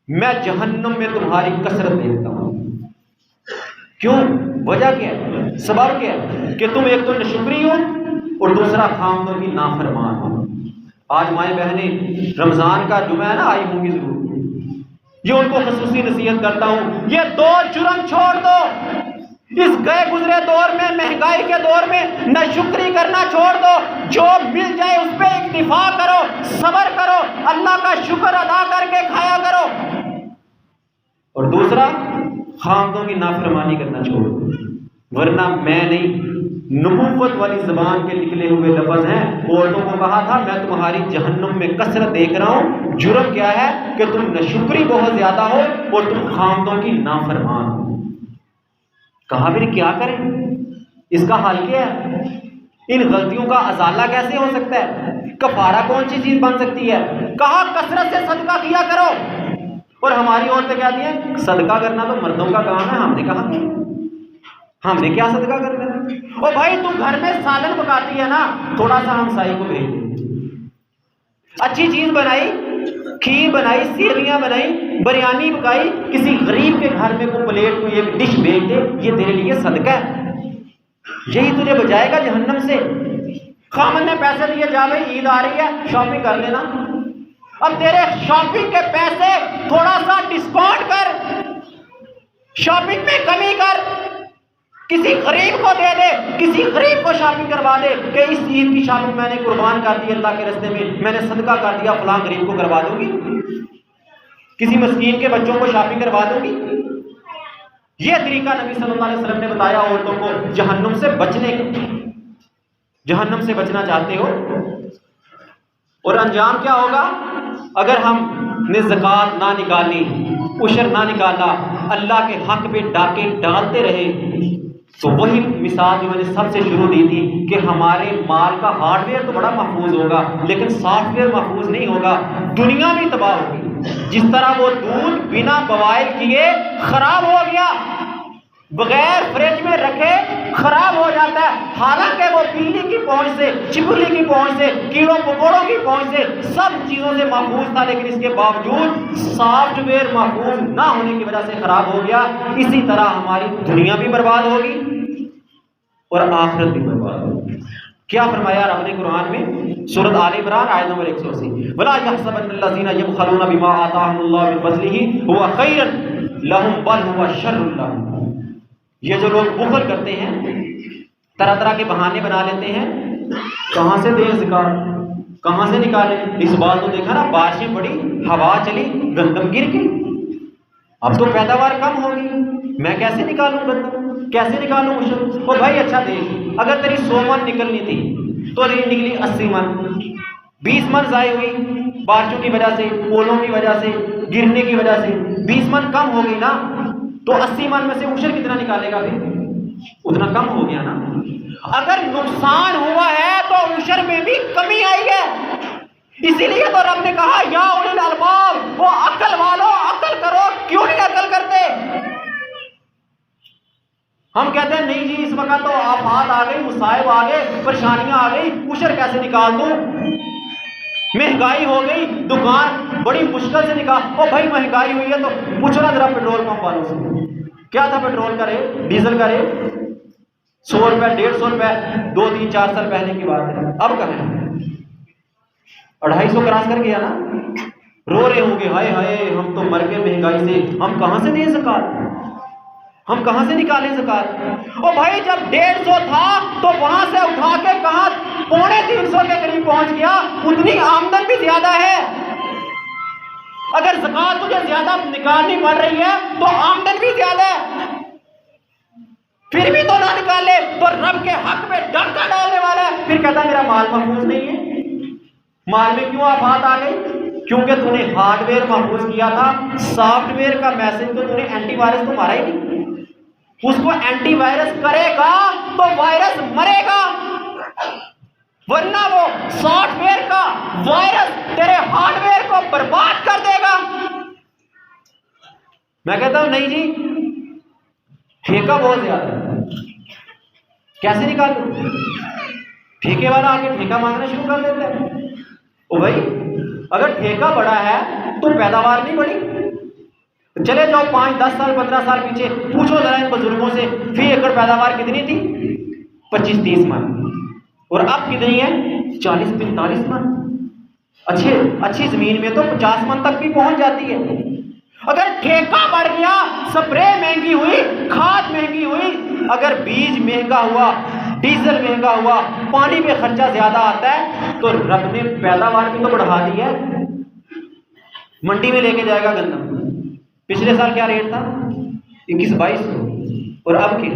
मैं जहन्नुम में तुम्हारी कसरत देखता हूं। क्यों? वजह क्या है? सबब क्या है? कि तुम एक तो नशुक्री हो और दूसरा खामदों की नाफरमान हो। आज माएँ बहनें रमजान का जुमा है ना, आई होंगी जरूर, ये उनको खसूसी नसीहत करता हूं, ये 2 जुर्म छोड़ दो। इस गए गुजरे दौर में, महंगाई के दौर में नाशुक्री करना छोड़ दो, जो मिल जाए उस पर इक्तिफा करो, सब्र करो, अल्लाह का शुक्र अदा करके खाया करो। और दूसरा, खामदों की नाफरमानी करना छोड़ दो, वरना मैं नहीं, नबूवत वाली ज़बान के निकले हुए लफ्ज़ हैं। औरतों को कहा था मैं तुम्हारी जहन्नुम में कसरत देख रहा हूं। जुर्म क्या है? कि तुम नशुक्री बहुत ज्यादा हो और तुम खामदों की नाफरमान हो। कहा फिर क्या करें? इसका हल क्या है? इन गलतियों का अजाला कैसे हो सकता है? कफारा कौन सी चीज बन सकती है? कहा कसरत से सदका किया करो। और हमारी औरतें कहती हैं सदका करना तो मर्दों का काम है। हमने कहा हमने क्या सदका करना है? ओ भाई तू घर में सालन पकाती है ना, थोड़ा सा हमसाई को भेज दे। अच्छी चीज बनाई, खीर बनाई, सेवियां बनाई, बिरयानी पकाई, किसी गरीब के घर में को प्लेट को एक डिश भेज दे, ये तेरे लिए सदका है। यही तुझे बचाएगा जहन्नम से। खामन ने पैसे दिए, जा भाई ईद आ रही है शॉपिंग कर लेना। अब तेरे शॉपिंग के पैसे थोड़ा सा डिस्काउंट कर, शॉपिंग में कमी कर, किसी गरीब को दे दे, किसी गरीब को शॉपिंग करवा दे कि इस ईद की शॉपिंग मैंने कुर्बान कर दी अल्लाह के रास्ते में, मैंने सदका कर दिया, फलां गरीब को करवा दूंगी, किसी मस्कीन के बच्चों को शॉपिंग करवा दूंगी। यह तरीका नबी सल्लल्लाहु अलैहि वसल्लम ने बताया औरतों को जहन्नुम से बचने का। जहन्नुम से बचना चाहते हो और अंजाम क्या होगा? अगर हमने ज़कात ना निकाली, उशर ना निकाला, अल्लाह के हक पे डाके डालते रहे, तो वही मिसाल जो मैंने सबसे शुरू दी थी कि हमारे माल का हार्डवेयर तो बड़ा महफूज होगा लेकिन सॉफ्टवेयर महफूज नहीं होगा, दुनिया भी तबाह होगी। जिस तरह वो दूध बिना बवाइल किए खराब हो गया, बगैर फ्रिज में रखे खराब हो जाता है। हालांकि वो बिल्ली की पहुंच से, छिपकली की पहुंच से, कीड़ों मकोड़ों की पहुंच से, सब चीजों से महफूज था, लेकिन इसके बावजूद सॉफ्टवेयर महफूज ना होने की वजह से खराब हो गया। इसी तरह हमारी दुनिया भी बर्बाद होगी और आखिरत भी बर्बाद होगी। क्या फरमाया रब ने कुरान में, सूरत आल इमरान आयत नंबर 180, वला यहसबन्नल्लज़ीना यबखलूना बिमा आताहुमुल्लाहु मिन फज़लिही हुवा खैरन लहुम बल हुवा शर्रुन लहुम। ये जो लोग बुखल करते हैं, तरह तरह के बहाने बना लेते हैं, कहां से दें ज़कात, कहां से निकालें। इस बार तो देखा ना, बारिशें पड़ी, हवा चली, गंदम गिर गई, अब तो पैदावार कम होगी, मैं कैसे निकालूं गंदम, कैसे निकालूं मुश्किल। ओ भाई अच्छा देख, अगर तेरी 100 मन निकलनी थी तो निकली 80 मन, 20 मन ज़ाय हुई बारिशों की वजह से, ओलों की वजह से, गिरने की वजह से 20 मन कम हो गई ना, तो 80 मन में से उशर कितना निकालेगा, फिर उतना कम हो गया ना। अगर नुकसान हुआ है तो उशर में भी कमी आई है। इसीलिए तो रब ने कहा या उलिल अलबाब, वो अक्ल वालों अक्ल करो। क्यों नहीं अक्ल करते? हम कहते हैं नहीं जी इस वक्त तो आफात आ गई, मुसाइब आ गए, परेशानियां आ गई, उशर कैसे निकाल दूं, महंगाई हो गई, दुकान बड़ी मुश्किल से निकाल। ओ भाई महंगाई हुई है तो पूछो ना जरा पेट्रोल पंप वालों से, क्या था पेट्रोल का रेट, डीजल का रेट 100 रुपए, 150 रुपए 2-3-4 साल पहले की बात है। अब कहाँ है? 250 क्रॉस कर गया ना। रो रहे होंगे हाय हाय हम तो मर गए महंगाई से, हम कहां से दें ज़कात, हम कहां से निकालें ज़कात। ओ भाई जब 150 था तो वहां से उठा के कहां 250 के करीब पहुंच गया, उतनी आमदन भी ज्यादा है। अगर ज़कात तुझे ज्यादा निकालनी पड़ रही है तो आमदन भी ज्यादा है, फिर भी तो ना निकाले तो रब के हक में डाका डालने वाला है। फिर कहता मेरा माल महफूज नहीं है। माल में क्यों आफत आ गई? क्योंकि तूने हार्डवेयर महफूज किया था, सॉफ्टवेयर का मैसेज तो तूने एंटीवायरस तो मारा ही नहीं। उसको एंटीवायरस करेगा तो वायरस मरेगा, वरना वो सॉफ्टवेयर का वायरस तेरे हार्डवेयर को बर्बाद कर देगा। मैं कहता हूं नहीं जी ठेका बहुत ज्यादा है, कैसे निकालूं? ठेके वाला आके ठेका मांगना शुरू कर देता है। ओ भाई अगर ठेका बड़ा है तो पैदावार नहीं बढ़ी। चले जाओ 5-10 साल 15 साल पीछे, पूछो जरा इन बुजुर्गों से फी एकड़ पैदावार कितनी थी? 25-30 मन, और अब कितनी है? 40-45 मन। अच्छी जमीन में तो 50 मन तक भी पहुंच जाती है। अगर ठेका बढ़ गया, स्प्रे महंगी हुई, खाद महंगी हुई, अगर बीज महंगा हुआ, डीजल महंगा हुआ, पानी पे खर्चा ज्यादा आता है, तो रब ने पैदावार भी तो बढ़ा दी है। मंडी में लेके जाएगा गंदम, पिछले साल क्या रेट था? 21-2200, और अब क्या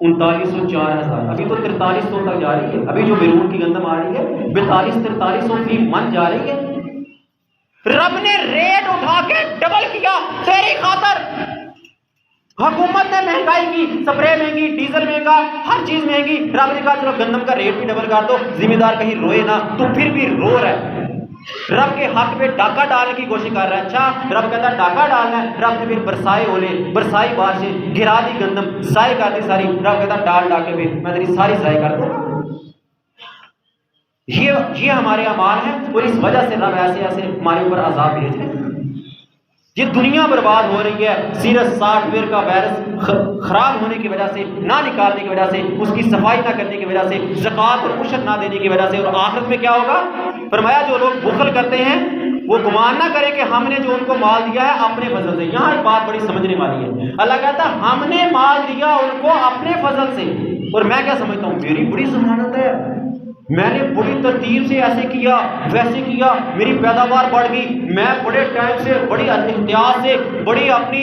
3900-4000, अभी तो 4300 तक जा रही है। अभी जो बेरून की गंदम आ रही है 42-4300 फी मन जा रही है। रब ने रेट उठा के डबल किया तेरी खातर। हुकूमत ने महंगाई की, स्प्रे महंगी, डीजल महंगा, हर चीज महंगी। रब ने कहा चलो गंदम का रेट भी डबल कर दो, जिम्मेदार कहीं रोए ना, तो फिर भी रो रहा है। रब के हक में डाका डालने की कोशिश कर रहा है। अच्छा रब कहता है डाका डालना है, रब ने फिर बरसाए ओले, बरसाई बारिशें, गिरा दी गंदम, जाय कर दी सारी। रब कहता डाल डाके फिर मैं तेरी सारी जाय कर दूंगा। ये हमारे अमाल हैं, और इस वजह से रब ऐसे ऐसे हमारे ऊपर अजाब भेज रहे हैं। ये दुनिया बर्बाद हो रही है सिर्फ सॉफ्टवेयर का वायरस खराब होने की वजह से, ना निकालने की वजह से, उसकी सफाई ना करने की वजह से, ज़कात और उशर ना देने की वजह से। और आखिरत में क्या होगा? फरमाया जो लोग बुखल करते हैं वो गुमान ना करें कि हमने जो उनको माल दिया है अपने फजल से। यहाँ एक बात बड़ी समझने वाली है। अल्लाह कहता है हमने माल दिया उनको अपने फजल से, और मैं क्या समझता हूँ मेरी बड़ी ज़मानत है, मैंने बड़ी तरतीब से ऐसे किया वैसे किया, मेरी पैदावार बढ़ गई, मैं बड़े टाइम से, बड़ी एहतियात से, बड़ी अपनी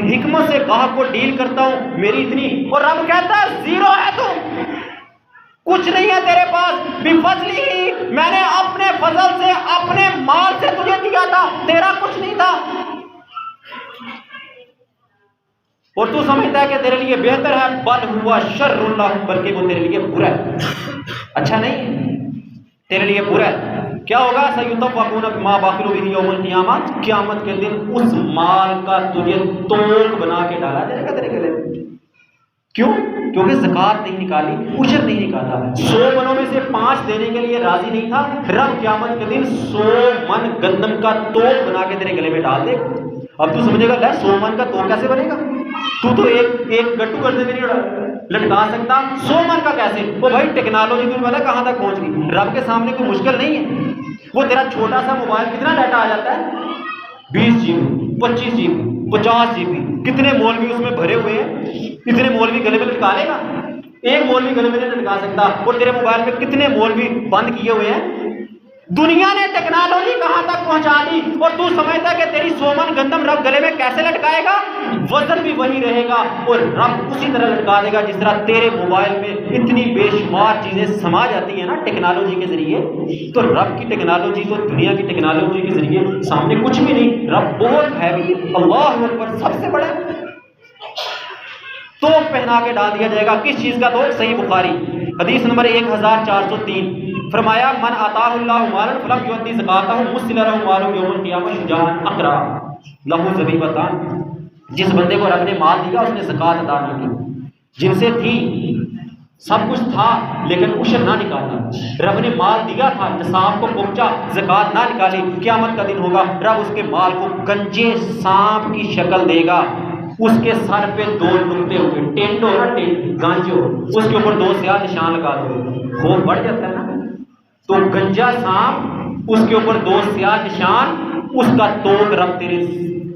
हिकमत से ग्राहक को डील करता हूं, मेरी इतनी। और रब कहता है जीरो है तू, कुछ नहीं है तेरे पास। बिफजली ही मैंने अपने फजल से, अपने माल से तुझे दिया था, तेरा कुछ नहीं था। और तू समझता है कि तेरे लिए बेहतर है, बल हुआ शर्रुन लहुम, बल्कि वो तेरे लिए बुरा है, अच्छा नहीं है, तेरे लिए बुरा है। क्या होगा? सयुतफ़क़ून बिमा बख़िलू बिही यौमल क़ियामा, क़यामत के दिन उस माल का तुझे तोक बना के डाला जाएगा तेरे गले में। क्यों? क्योंकि ज़कात नहीं निकाली, उशर नहीं निकाला। 100 मनों में से 5 देने के लिए राजी नहीं था। रब क़यामत के दिन 100 मन गंदम का तोप बना के तेरे गले में डाल देगा। अब तू समझेगा 100 मन का तोप कैसे बनेगा? तू तो एक गट्टू गर्दन में नहीं लटका सकता, 100 मन का कैसे? वो भाई टेक्नोलॉजी तुम पता कहाँ तक पहुंच गई। रब के सामने कोई मुश्किल नहीं है। वो तेरा छोटा सा मोबाइल कितना डाटा आ जाता है? 20 GB, 25 GB, 50 GB। कितने मौलवी उसमें भरे हुए हैं, इतने मौलवी गले में लटका लेगा? एक मौलवी गले में नहीं लटका सकता। और तेरे मोबाइल में कितने मौलवी बंद किए हुए हैं। दुनिया ने टेक्नोलॉजी कहां तक पहुंचा दी और तू समझता कि तेरी 100 मन गंदम रब गले में कैसे लटकाएगा? वजन भी वही रहेगा और रब उसी तरह लटका देगा जिस तरह तेरे मोबाइल में इतनी बेशुमार चीजें समा जाती है ना टेक्नोलॉजी के जरिए। तो रब की टेक्नोलॉजी तो दुनिया की टेक्नोलॉजी के जरिए सामने कुछ भी नहीं। रब बहुत हैवी, अल्लाह अकबर, सबसे बड़ा। तो पहना के डाल दिया जाएगा। किस चीज का? तो सही बुखारी हदीस नंबर 1403 फरमाया, मन अताहुल्लाहु मालन फलम युअद्दि ज़कातहु मुस्सिल लहु मालु यौमल क़ियामह शुजाअन अक़रा लहु ज़बीबतान। जिस बंदे को रब ने माल दिया उसने ज़कात अदा न की, जिनसे थी सब कुछ था लेकिन उशर ना निकाला। रब ने माल दिया था, निसाब को पहुंचा, ज़कात ना निकाली, क़यामत का दिन होगा, रब उसके माल को गंजे सांप की शक्ल देगा। उसके सर पे 2 नुक्ते होंगे, टेंटो ना गांजो, उसके ऊपर 2 स्याह निशान लगा दो, खौफ बढ़ जाता है ना। तो गंजा सांप, उसके ऊपर 2 स्याह निशान, उसका तोक रब तेरे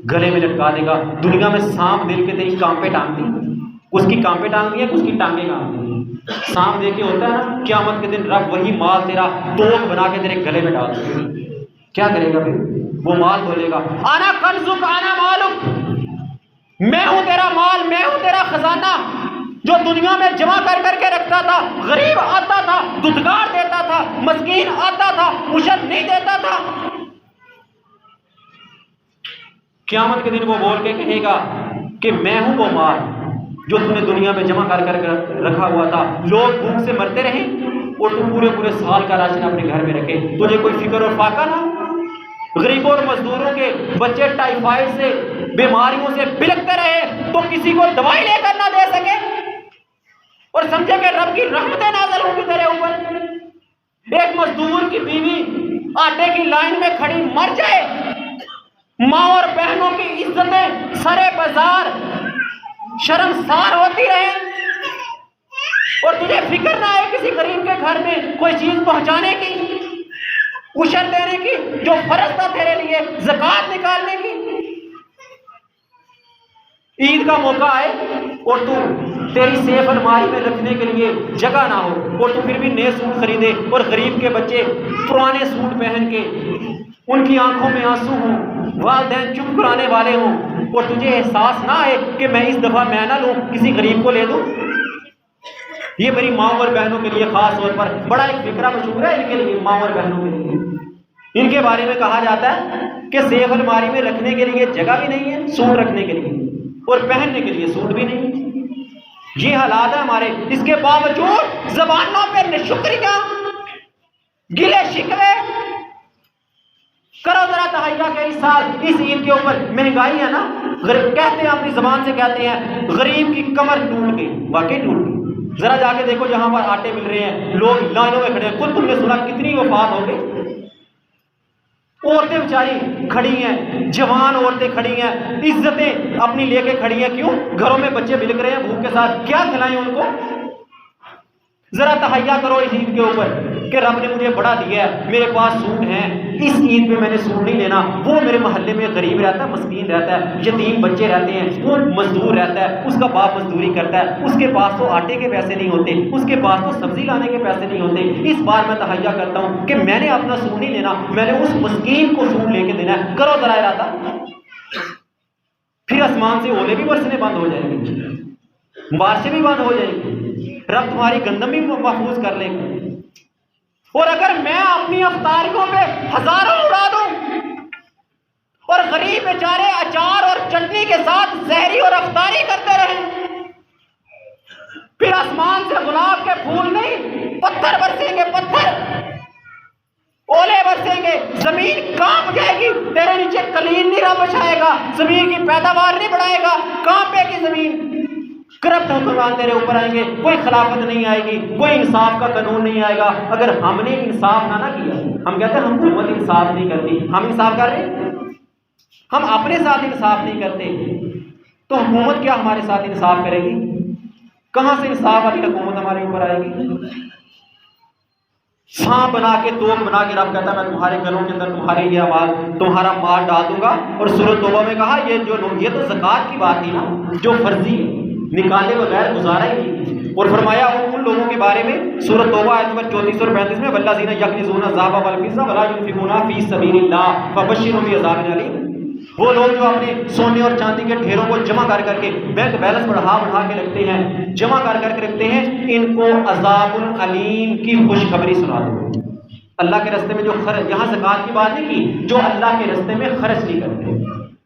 गले में लटका देगा। दुनिया में सांप दिल के तेरी कांपे टांगती, उसकी कांपे टांगती है, उसकी टांगे कांपती। सांप देखे होता है ना, क़यामत के दिन रब वही माल तेरा तोक बना के तेरे गले में डाल देगा। क्या करेगा फिर? वो माल बोलेगा, आना कंजुक आना मालुक, मैं हूं तेरा माल, मैं हूं तेरा खजाना जो दुनिया में जमा कर करके रखता था। गरीब आता था, दुदगार देता था, मस्कीन आता था, उशर नहीं देता था। क़यामत के दिन वो बोल के कहेगा कि मैं हूं वो माल जो तूने दुनिया में जमा कर कर रखा हुआ था। लोग भूख से मरते रहे और तू पूरे पूरे साल का राशन अपने घर में रखे, तुझे कोई फिक्र और फाका ना। गरीबों और मजदूरों के बच्चे टाइफाइड से, बीमारियों से बिलखते रहे तो किसी को दवाई लेकर ना दे सके और समझे कि रब की रहमतें नाज़िल होंगी तेरे ऊपर। एक मजदूर की बीवी आटे की लाइन में खड़ी मर जाए, माँ और बहनों की इज्जतें सरे बाजार शर्मसार होती रहे और तुझे फिक्र ना है किसी गरीब के घर में कोई चीज पहुंचाने की, उशर देने की जो फर्ज था तेरे लिए, ज़कात निकालने की। ईद का मौका आए और तू तेरी सेफ अलमारी में रखने के लिए जगह ना हो और तू फिर भी नए सूट खरीदे और गरीब के बच्चे पुराने सूट पहन के उनकी आंखों में आंसू हों, वालिदैन चुप कराने वाले हों और तुझे एहसास ना आए कि मैं इस दफा मैं ना लूं, किसी गरीब को ले दूं। ये मेरी माँ और बहनों के लिए खास तौर पर बड़ा एक फिक्रा मशहूर है इनके लिए, माँ और बहनों के लिए। इनके बारे में कहा जाता है कि सेफ अलमारी में रखने के लिए जगह भी नहीं है, सूट रखने के लिए और पहनने के लिए सूट भी नहीं। ये हालात है हमारे। इसके बावजूद जबानों पे निशुक्रिया, गिले शिकवे करो जरा तहैया के इस साल इस ईद के ऊपर। महंगाई है ना, कहते हैं अपनी जबान से कहते हैं गरीब की कमर टूट गई, वाकई टूट गई। जरा जाके देखो जहां पर आटे मिल रहे हैं, लोग लाइनों में खड़े हैं, खुद तुमने सुना कितनी वफात हो गई। औरतें बेचारी खड़ी हैं, जवान औरतें खड़ी हैं, इज्जतें अपनी लेके खड़ी हैं। क्यों? घरों में बच्चे बिलक रहे हैं भूख के साथ, क्या खिलाएं उनको? जरा तहैया करो इस ईद के ऊपर कि रब ने मुझे बड़ा दिया है, मेरे पास सूट हैं, इस ईद पे मैंने सूट नहीं लेना। वो मेरे मोहल्ले में गरीब रहता है, मस्कीन रहता है, यतीम बच्चे रहते हैं, वो मजदूर रहता है, उसका बाप मजदूरी करता है, उसके पास तो आटे के पैसे नहीं होते, उसके पास तो सब्जी लाने के पैसे नहीं होते। इस बार मैं तहैया करता हूँ कि मैंने अपना सूट नहीं लेना, मैंने उस मस्कीन को सूट लेके देना है। करो जरा इरादा, फिर आसमान से ओले भी बरसने बंद हो जाएंगे, बारिशें भी बंद हो जाएंगी, रब तुम्हारी गंदम भी महफूज कर लेगा। और अगर मैं अपनी अफ्तारियों पे हजारों उड़ा दूं और गरीब बेचारे अचार और चटनी के साथ जहरी और अफ्तारी करते रहें, फिर आसमान से गुलाब के फूल नहीं पत्थर बरसेंगे, पत्थर ओले बरसेंगे, जमीन कांप जाएगी, तेरे नीचे कलीन नहीं रब बिछाएगा, जमीन की पैदावार नहीं बढ़ाएगा, कांपेगी जमीन। करप्ट हुक्मरान तेरे ऊपर आएंगे, कोई खिलाफत नहीं आएगी, कोई इंसाफ का कानून नहीं आएगा। अगर हमने इंसाफ ना किया, हम कहते हैं हम हुकूमत इंसाफ नहीं करती, हम इंसाफ कर रहे हैं, हम अपने साथ इंसाफ नहीं करते, तो हुकूमत क्या हमारे साथ इंसाफ करेगी? कहां से इंसाफ वाली हुकूमत हमारे ऊपर आएगी? सांप बना के, तोप बना के रब कहता है मैं तुम्हारे गलों के अंदर तुम्हारे लिए तुम्हारा माल डाल दूंगा। और सूरत तौबा में कहा ये तो ज़कात की बात थी ना, जो फर्जी है, निकाले बगैर गुजारा ही नहीं। और फरमाया उन लोगों के बारे में, सूरत तौबा आयत नंबर 34 और 35 में, वल्लज़ीना यकनिज़ूना ज़हाब वल फिज़्ज़ा वला युनफ़िक़ूना फ़ी सबीलिल्लाह फ़बश्शिरहुम बिअज़ाबिन अलीम। वो लोग जो अपने सोने और चांदी के ढेरों को जमा कर करके बैंक बैलेंस बढ़ा के रखते हैं, जमा कर करके रखते हैं, इनको अज़ाबुल अलीम की खुशखबरी सुना दो। अल्लाह के रास्ते में जो खर्च, यहाँ ज़कात की बात नहीं की, जो अल्लाह के रास्ते में खर्च नहीं करते,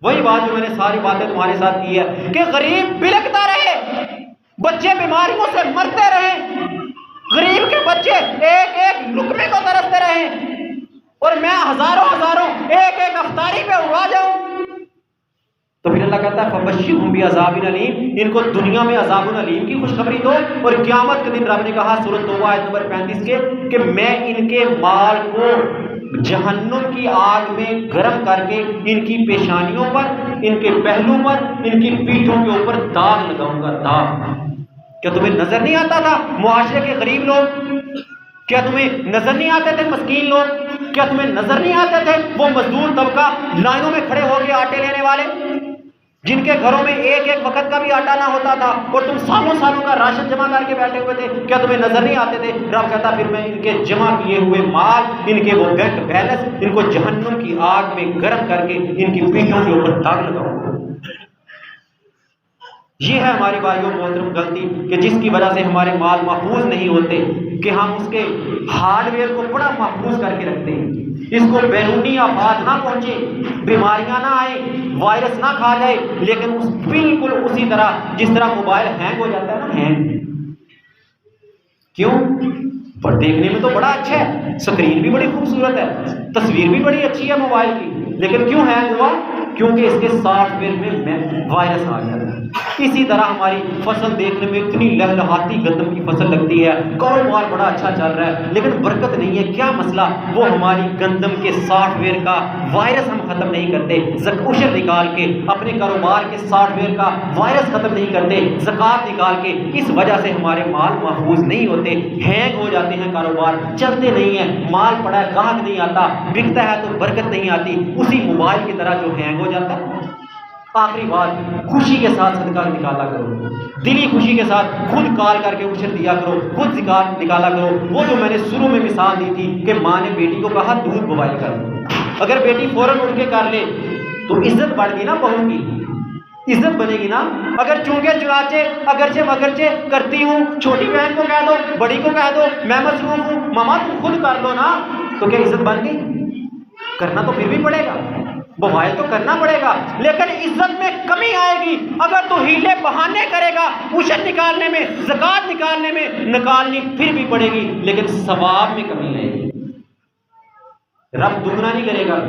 वही बात जो मैंने सारी बातें तुम्हारे साथ की है कि गरीब बिलखता रहे, बच्चे बीमारियों से मरते रहे, गरीब के बच्चे एक एक लुकमे को तरसते रहे, और मैं हजारों एक एक अफ्तारी पे उड़ा जाऊं। तो फिर अल्लाह कहता है फबश्शिरहुम बिअज़ाबिन अलीम, इनको दुनिया में अज़ाबुल अलीम की खुशखबरी दो, और क़यामत के दिन रब ने कहा सूरत तौबा आयत नंबर 35 के कि मैं इनके माल को जहन्नुम की आग में गर्म करके इनकी पेशानियों पर, इनके पहलू पर, इनकी पीठों के ऊपर दाग लगाऊंगा, दाग। क्या तुम्हें नजर नहीं आता था मुआशरे के गरीब लोग? क्या तुम्हें नजर नहीं आते थे मस्कीन लोग? क्या तुम्हें नजर नहीं आते थे वो मजदूर तबका लाइनों में खड़े होकर आटे लेने वाले, जिनके घरों में एक एक वक्त का भी आटा ना होता था, और तुम सालों का राशन जमा करके बैठे हुए थे? क्या तुम्हें नजर नहीं आते थे? रब कहता फिर मैं इनके जमा किए हुए माल, इनके वो बैंक बैलेंस, इनको जहन्नुम की आग में गर्म करके इनकी पीठों के ऊपर दाग लगाऊंगा। ये है हमारी भाइयों मोहतरम गलती कि जिसकी वजह से हमारे माल महफूज नहीं होते, कि हम उसके हार्डवेयर को बड़ा महफूज करके रखते हैं, इसको बैरूनी आफात ना पहुंचे, बीमारियां ना आए, वायरस ना खा जाए, लेकिन बिल्कुल उसी तरह जिस तरह मोबाइल हैंग हो जाता है ना, हैंग क्यों? पर देखने में तो बड़ा अच्छा है, स्क्रीन भी बड़ी खूबसूरत है, तस्वीर भी बड़ी अच्छी है मोबाइल की, लेकिन क्यों हैंग हुआ? क्योंकि इसके सॉफ्टवेयर में वायरस आ गया। इसी तरह हमारी फसल देखने में इतनी लहलहाती गंदम की फसल लगती है, कारोबार बड़ा अच्छा चल रहा है, लेकिन बरकत नहीं है। क्या मसला? वो हमारी गंदम के सॉफ्टवेयर का वायरस हम खत्म नहीं करते, उशर निकाल के अपने कारोबार के सॉफ्टवेयर का वायरस खत्म नहीं करते, ज़कात निकाल के। इस वजह से हमारे माल महफूज नहीं होते, हैंग हो जाते हैं, कारोबार चलते नहीं है, माल पड़ा है, गाहक नहीं आता, बिकता है तो बरकत नहीं आती, उसी मोबाइल की तरह जो हैंग हो जाता है। आखिरी बात, खुशी के साथ सदका निकाला करो, दिली खुशी के साथ खुद काल करके उछर दिया करो, खुद ज़कात निकाला करो। वो जो मैंने शुरू में मिसाल दी थी कि माँ ने बेटी को कहा दूध बॉयल कर दो, अगर बेटी फौरन उठ के कर ले तो इज्जत बढ़ गई ना, बहू की इज्जत बनेगी ना। अगर चूंके चुराचे अगरचे मगरचे करती हूँ, छोटी बहन को कह दो, बड़ी को कह दो मैं मसरूफ हूँ, मामा तुम खुद कर लो ना, तो क्या इज्जत बन गई? करना तो फिर भी पड़ेगा, बवायल तो करना पड़ेगा, लेकिन इज्जत में कमी आएगी अगर तू हीले बहाने करेगा। उशर निकालने में, ज़कात निकालने में निकालनी फिर भी पड़ेगी, लेकिन सवाब में कमी आएगी। रब दुगना नहीं करेगा।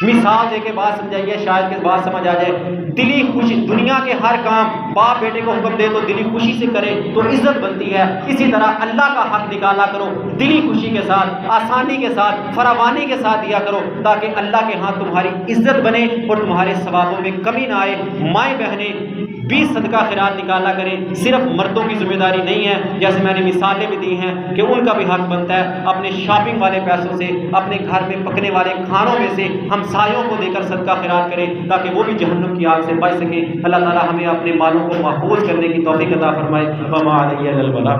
मिसाल देके बात समझाइए, शायद कि बात समझ आ जाए। दिली खुशी, दुनिया के हर काम बाप बेटे को हुक्म दे तो दिली खुशी से करे तो इज्जत बनती है। इसी तरह अल्लाह का हक निकाला करो, दिली खुशी के साथ, आसानी के साथ, फरावानी के साथ दिया करो, ताकि अल्लाह के हाथ तुम्हारी इज्जत बने और तुम्हारे सवाबों में कमी ना आए। माएँ बहनें भी सदका खैरात निकाला करें, सिर्फ मर्दों की जिम्मेदारी नहीं है। जैसे मैंने मिसालें भी दी हैं कि उनका भी हक बनता है, अपने शॉपिंग वाले पैसों से, अपने घर में पकने वाले खानों में से हम सायों को देकर सदका खैरात करें, ताकि वो भी जहन्नुम की आग से बच सके। अल्लाह ताला हमें अपने मालों को महफूज करने की तौफीक अता फरमाए।